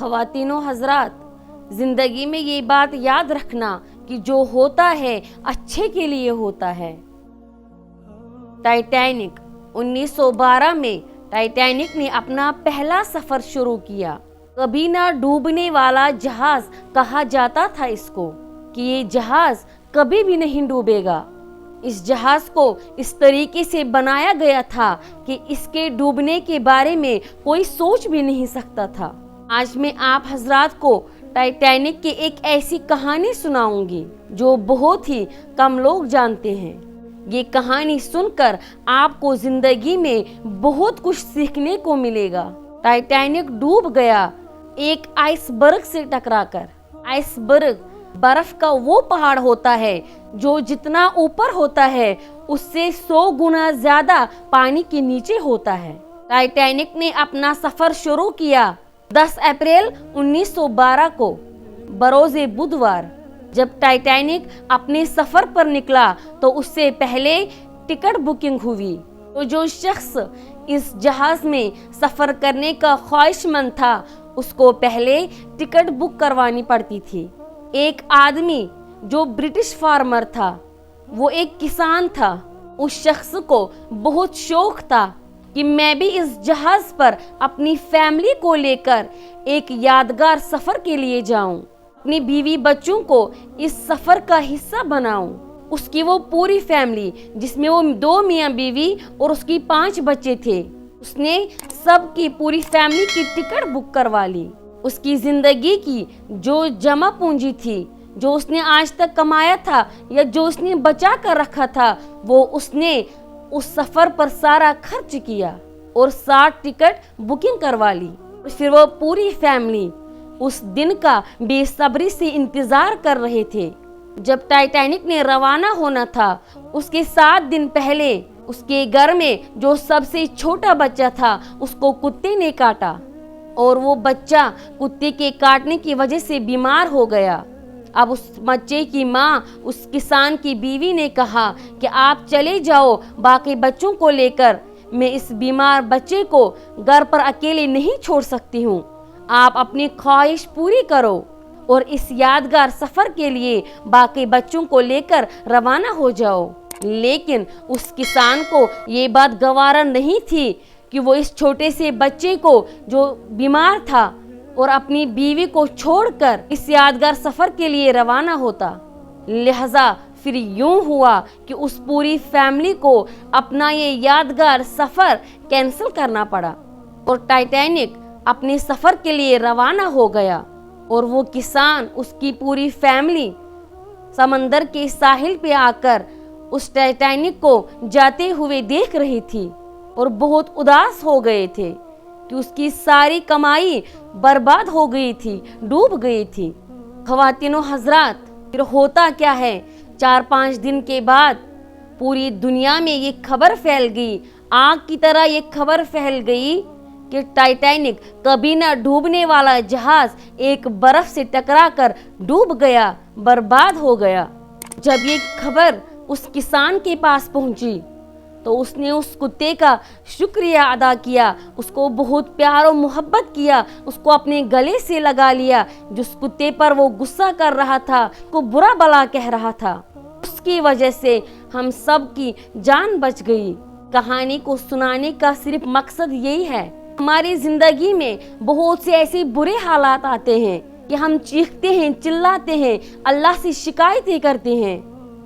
ख्वातीन व हजरात, जिंदगी में ये बात याद रखना कि जो होता है अच्छे के लिए होता है। टाइटैनिक 1912 में टाइटैनिक ने अपना पहला सफर शुरू किया। कभी ना डूबने वाला जहाज कहा जाता था इसको, कि ये जहाज कभी भी नहीं डूबेगा। इस जहाज को इस तरीके से बनाया गया था कि इसके डूबने के बारे में कोई सोच भी नहीं सकता था। आज मैं आप हजरात को टाइटैनिक की एक ऐसी कहानी सुनाऊंगी जो बहुत ही कम लोग जानते हैं। ये कहानी सुनकर आपको जिंदगी में बहुत कुछ सीखने को मिलेगा। टाइटैनिक डूब गया एक आइसबर्ग से टकराकर। आइसबर्ग बर्फ का वो पहाड़ होता है जो जितना ऊपर होता है उससे 100 गुना ज्यादा पानी के नीचे होता है। टाइटैनिक ने अपना सफर शुरू किया 10 अप्रैल 1912 को, बरोज़े बुधवार। जब टाइटैनिक अपने सफर पर निकला तो उससे पहले टिकट बुकिंग हुई। तो जो शख्स इस जहाज में सफर करने का ख्वाहिशमंद था उसको पहले टिकट बुक करवानी पड़ती थी। एक आदमी जो ब्रिटिश फार्मर था, वो एक किसान था, उस शख्स को बहुत शौक था कि मैं भी इस जहाज पर अपनी फैमिली को लेकर एक यादगार सफर के लिए जाऊं, अपनी बीवी बच्चों को इस सफर का हिस्सा बनाऊं। उसकी वो पूरी फैमिली जिसमें वो 2 मियाँ बीवी और उसकी 5 बच्चे थे, उसने सबकी पूरी फैमिली की टिकट बुक करवा ली। उसकी जिंदगी की जो जमा पूंजी थी, जो उसने आज तक कमाया था या जो उसने बचा कर रखा था, वो उसने उस सफर पर सारा खर्च किया और 60 टिकट बुकिंग करवा ली। फिर वो पूरी फैमिली उस दिन का बेसब्री से इंतजार कर रहे थे। जब टाइटैनिक ने रवाना होना था उसके 7 दिन पहले उसके घर में जो सबसे छोटा बच्चा था उसको कुत्ते ने काटा और वो बच्चा कुत्ते के काटने की वजह से बीमार हो गया। अब उस बच्चे की माँ उस किसान की बीवी ने कहा कि आप चले जाओ बाकी बच्चों को लेकर, मैं इस बीमार बच्चे को घर पर अकेले नहीं छोड़ सकती हूँ, आप अपनी ख्वाहिश पूरी करो और इस यादगार सफर के लिए बाकी बच्चों को लेकर रवाना हो जाओ। लेकिन उस किसान को ये बात गवारा नहीं थी कि वो इस छोटे से बच्चे को जो बीमार था और अपनी बीवी को छोड़कर इस यादगार सफर के लिए रवाना होता। लिहाजा फिर यूं हुआ कि उस पूरी फैमिली को अपना ये यादगार सफर कैंसिल करना पड़ा और टाइटैनिक अपने सफर के लिए रवाना हो गया और वो किसान उसकी पूरी फैमिली समंदर के साहिल पे आकर उस टाइटैनिक को जाते हुए देख रही थी और बहुत उदास हो गए थे कि उसकी सारी कमाई बर्बाद हो गई थी, डूब गई थी। ख्वातीनो हजरात, फिर होता क्या है, 4-5 दिन के बाद पूरी दुनिया में ये खबर फैल गई, आग की तरह ये खबर फैल गई कि टाइटैनिक कभी ना डूबने वाला जहाज एक बर्फ से टकराकर डूब गया, बर्बाद हो गया। जब ये खबर उस किसान के पास पहुंची तो उसने उस कुत्ते का शुक्रिया अदा किया, उसको बहुत प्यार और मोहब्बत किया, उसको अपने गले से लगा लिया। जिस कुत्ते पर वो गुस्सा कर रहा था, को बुरा भला कह रहा था, उसकी वजह से हम सब की जान बच गई। कहानी को सुनाने का सिर्फ मकसद यही है, हमारी जिंदगी में बहुत से ऐसे बुरे हालात आते हैं कि हम चीखते हैं, चिल्लाते हैं, अल्लाह से शिकायतें करते हैं,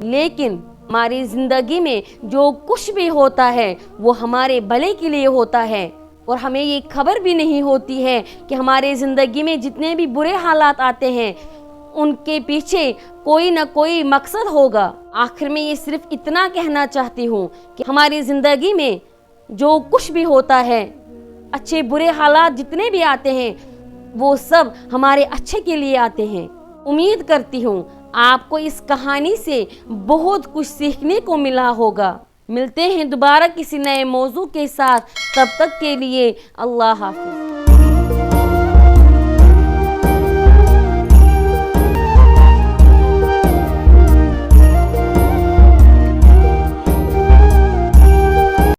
लेकिन हमारी जिंदगी में जो कुछ भी होता है वो हमारे भले के लिए होता है और हमें ये खबर भी नहीं होती है कि हमारे जिंदगी में जितने भी बुरे हालात आते हैं उनके पीछे कोई ना कोई मकसद होगा। आखिर में ये सिर्फ इतना कहना चाहती हूँ कि हमारी जिंदगी में जो कुछ भी होता है, अच्छे बुरे हालात जितने भी आते हैं, वो सब हमारे अच्छे के लिए आते हैं। उम्मीद करती हूँ आपको इस कहानी से बहुत कुछ सीखने को मिला होगा। मिलते हैं दोबारा किसी नए मौजू के साथ, तब तक के लिए अल्लाह हाफिज।